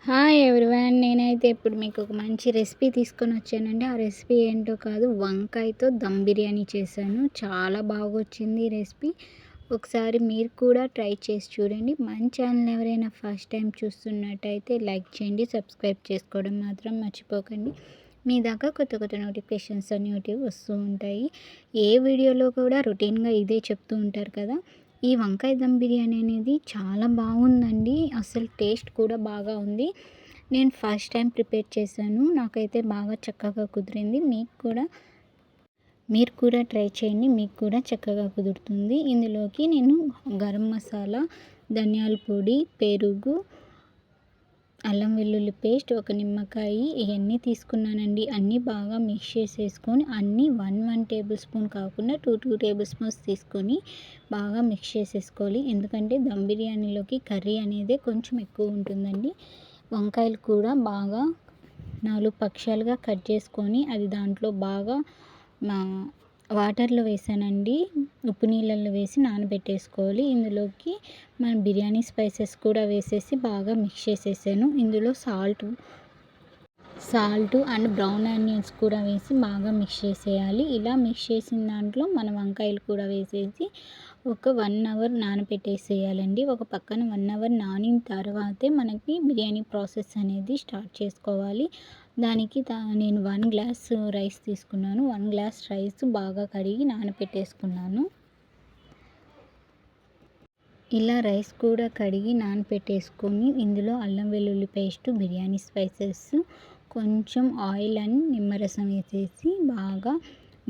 Hi everyone, నేనైతే ఇప్పుడు మీకు ఒక మంచి రెసిపీ తీసుకొని వచ్చానండి. ఆ రెసిపీ ఏంటో కాదు, వంకాయతో దమ్ బిర్యానీ చేశాను. చాలా బాగా వచ్చింది ఈ రెసిపీ. ఒకసారి మీరు కూడా ట్రై చేసి చూడండి. మన ఛానల్ ఎవరైనా ఫస్ట్ టైం చూస్తున్నట్టయితే లైక్ చేయండి, సబ్స్క్రైబ్ చేసుకోవడం మాత్రం మర్చిపోకండి. మీ దాకా కొత్త కొత్త నోటిఫికేషన్స్ అనేవి వస్తూ ఉంటాయి. ఏ వీడియోలో కూడా రొటీన్గా ఇదే చెప్తూ ఉంటారు కదా. ఈ వంకాయ దమ్ బిర్యానీ అనేది చాలా బాగుందండి. అసలు టేస్ట్ కూడా బాగా ఉంది. నేను ఫస్ట్ టైం ప్రిపేర్ చేశాను. నాకైతే బాగా చక్కగా కుదిరింది. మీరు కూడా ట్రై చేయండి, మీకు కూడా చక్కగా కుదురుతుంది. ఇందులోకి నేను గరం మసాలా, ధనియాల పొడి, పెరుగు, అల్లం వెల్లుల్లి పేస్ట్, ఒక నిమ్మకాయ, ఇవన్నీ తీసుకున్నానండి. అన్నీ బాగా మిక్స్ చేసేసుకొని అన్నీ 1 టేబుల్ స్పూన్ కాకుండా 2 టేబుల్ స్పూన్స్ తీసుకొని బాగా మిక్స్ చేసేసుకోవాలి. ఎందుకంటే దమ్ బిర్యానీలోకి కర్రీ అనేది కొంచెం ఎక్కువ ఉంటుందండి. వంకాయలు కూడా బాగా 4 పక్షాలుగా కట్ చేసుకొని అది దాంట్లో బాగా వాటర్లో వేసానండి. ఉప్పు నీళ్ళల్లో వేసి నానబెట్టేసుకోవాలి. ఇందులోకి మనం బిర్యానీ స్పైసెస్ కూడా వేసేసి బాగా మిక్స్ చేసేసాను. ఇందులో సాల్ట్ అండ్ బ్రౌన్ ఆనియన్స్ కూడా వేసి బాగా మిక్స్ చేసేయాలి. ఇలా మిక్స్ చేసిన దాంట్లో మన వంకాయలు కూడా వేసేసి ఒక 1 అవర్ నానబెట్టేసేయాలండి. ఒక పక్కన 1 అవర్ నానిన తర్వాతే మనకి బిర్యానీ ప్రాసెస్ అనేది స్టార్ట్ చేసుకోవాలి. దానికి నేను 1 గ్లాస్ రైస్ తీసుకున్నాను. 1 గ్లాస్ రైస్ బాగా కడిగి నానబెట్టేసుకున్నాను. ఇలా రైస్ కూడా కడిగి నానబెట్టేసుకొని ఇందులో అల్లం వెల్లుల్లి పేస్ట్, బిర్యానీ స్పైసెస్, కొంచెం ఆయిల్ అండ్ నిమ్మరసం వేసేసి బాగా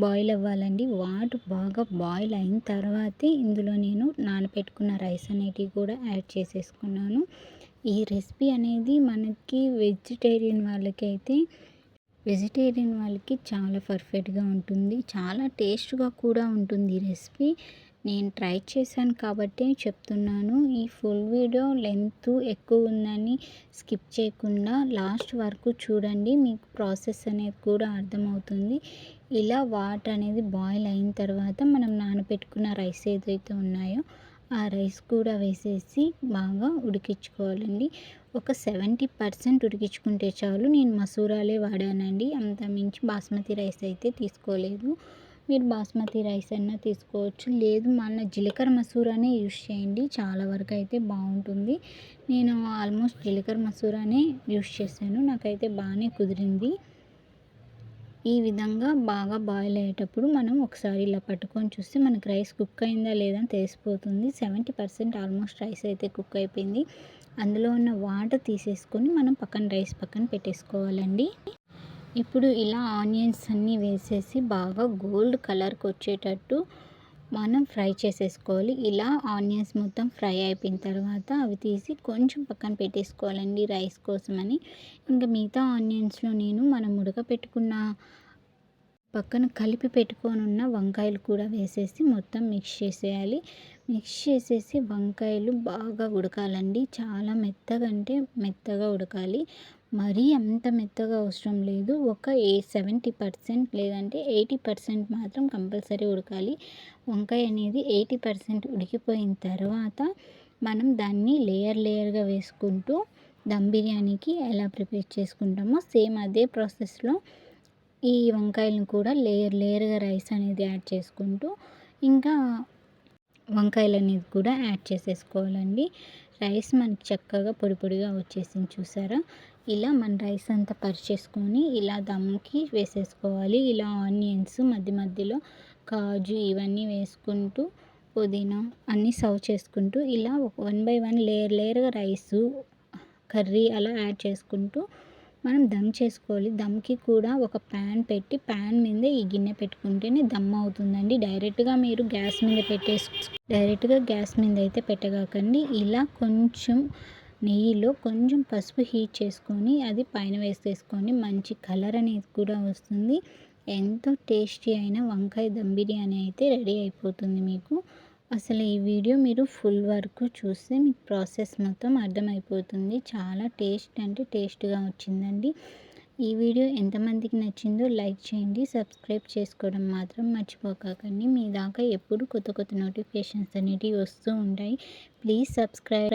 బాయిల్ అవ్వాలండి. వాటర్ బాగా బాయిల్ అయిన తర్వాతే ఇందులో నేను నానబెట్టుకున్న రైస్ అనేటివి కూడా యాడ్ చేసేసుకున్నాను. ఈ రెసిపీ అనేది మనకి వెజిటేరియన్ వాళ్ళకి చాలా పర్ఫెక్ట్గా ఉంటుంది. చాలా టేస్ట్గా కూడా ఉంటుంది ఈ రెసిపీ. నేను ట్రై చేశాను కాబట్టి చెప్తున్నాను. ఈ ఫుల్ వీడియో లెంత్ ఎక్కువ ఉందని స్కిప్ చేయకుండా లాస్ట్ వరకు చూడండి. మీకు ప్రాసెస్ అనేది కూడా అర్థమవుతుంది. ఇలా వాటర్ అనేది బాయిల్ అయిన తర్వాత మనం నానబెట్టుకున్న రైస్ ఏదైతే ఉన్నాయో ఆ రైస్ కూడా వేసేసి బాగా ఉడికించుకోవాలండి. ఒక 70% ఉడికించుకుంటే చాలు. నేను మసూరాలే వాడానండి, అంత మించి బాస్మతి రైస్ అయితే తీసుకోలేదు. మీరు బాస్మతి రైస్ అయినా తీసుకోవచ్చు, లేదు మన జీలకర్ర మసూరానే యూస్ చేయండి, చాలా వరకు అయితే బాగుంటుంది. నేను ఆల్మోస్ట్ జీలకర్ర మసూరానే యూస్ చేశాను. నాకైతే బాగానే కుదిరింది. ఈ విధంగా బాగా బాయిల్ అయ్యేటప్పుడు మనం ఒకసారి ఇలా పట్టుకొని చూస్తే మనకి రైస్ కుక్ అయిందా లేదా అని తెలిసిపోతుంది. 70% ఆల్మోస్ట్ రైస్ అయితే కుక్ అయిపోయింది. అందులో ఉన్న వాటర్ తీసేసుకొని మనం రైస్ పక్కన పెట్టేసుకోవాలండి. ఇప్పుడు ఇలా ఆనియన్స్ అన్నీ వేసేసి బాగా గోల్డ్ కలర్కి వచ్చేటట్టు మనం ఫ్రై చేసేసుకోవాలి. ఇలా ఆనియన్స్ మొత్తం ఫ్రై అయిపోయిన తర్వాత అవి తీసి కొంచెం పక్కన పెట్టేసుకోవాలండి రైస్ కోసమని. ఇంకా మిగతా ఆనియన్స్లో నేను మనం ఉడకపెట్టుకున్న పక్కన కలిపి పెట్టుకొని ఉన్న వంకాయలు కూడా వేసేసి మొత్తం మిక్స్ చేసేయాలి. మిక్స్ చేసేసి వంకాయలు బాగా ఉడకాలండి. చాలా మెత్తగా ఉడకాలి. మరీ అంత మెత్తగా అవసరం లేదు. ఒక 70% లేదంటే 80% మాత్రం కంపల్సరీ ఉడకాలి. వంకాయ అనేది 80% ఉడికిపోయిన తర్వాత మనం దాన్ని లేయర్గా వేసుకుంటూ దమ్ బిర్యానీకి ఎలా ప్రిపేర్ చేసుకుంటామో సేమ్ అదే ప్రాసెస్లో ఈ వంకాయలను కూడా లేయర్గా రైస్ అనేది యాడ్ చేసుకుంటూ ఇంకా వంకాయలు అనేది కూడా యాడ్ చేసేసుకోవాలండి. రైస్ మనకి చక్కగా పొడిగా వచ్చేసింది చూసారా. ఇలా మన రైస్ అంతా పరిచేసుకొని ఇలా దమ్కి వేసేసుకోవాలి. ఇలా ఆనియన్స్ మధ్యలో కాజు ఇవన్నీ వేసుకుంటూ పుదీనా అన్నీ సర్వ్ చేసుకుంటూ ఇలా 1 by 1 లేయర్గా రైసు కర్రీ అలా యాడ్ చేసుకుంటూ మనం దమ్ చేసుకోవాలి. దమ్కి కూడా ఒక ప్యాన్ పెట్టి ప్యాన్ మీద ఈ గిన్నె పెట్టుకుంటేనే దమ్ అవుతుందండి. డైరెక్ట్గా గ్యాస్ మీద అయితే పెట్టగాకండి. ఇలా కొంచెం నెయ్యిలో కొంచెం పసుపు హీట్ చేసుకొని అది పైన వేసేసుకొని మంచి కలర్ అనేది కూడా వస్తుంది. ఎంతో టేస్టీ అయిన వంకాయ దమ్ బిర్యానీ అయితే రెడీ అయిపోతుంది మీకు. అసలు ఈ వీడియో మీరు ఫుల్ వరకు చూస్తే మీకు ప్రాసెస్ మొత్తం అర్థమైపోతుంది. చాలా టేస్ట్గా వచ్చిందండి. ఈ వీడియో ఎంతమందికి నచ్చిందో లైక్ చేయండి, సబ్స్క్రైబ్ చేసుకోవడం మాత్రం మర్చిపోకండి. మీ దాకా ఎప్పుడు కొత్త నోటిఫికేషన్స్ అనేటివి వస్తూ ఉంటాయి. Please subscribe.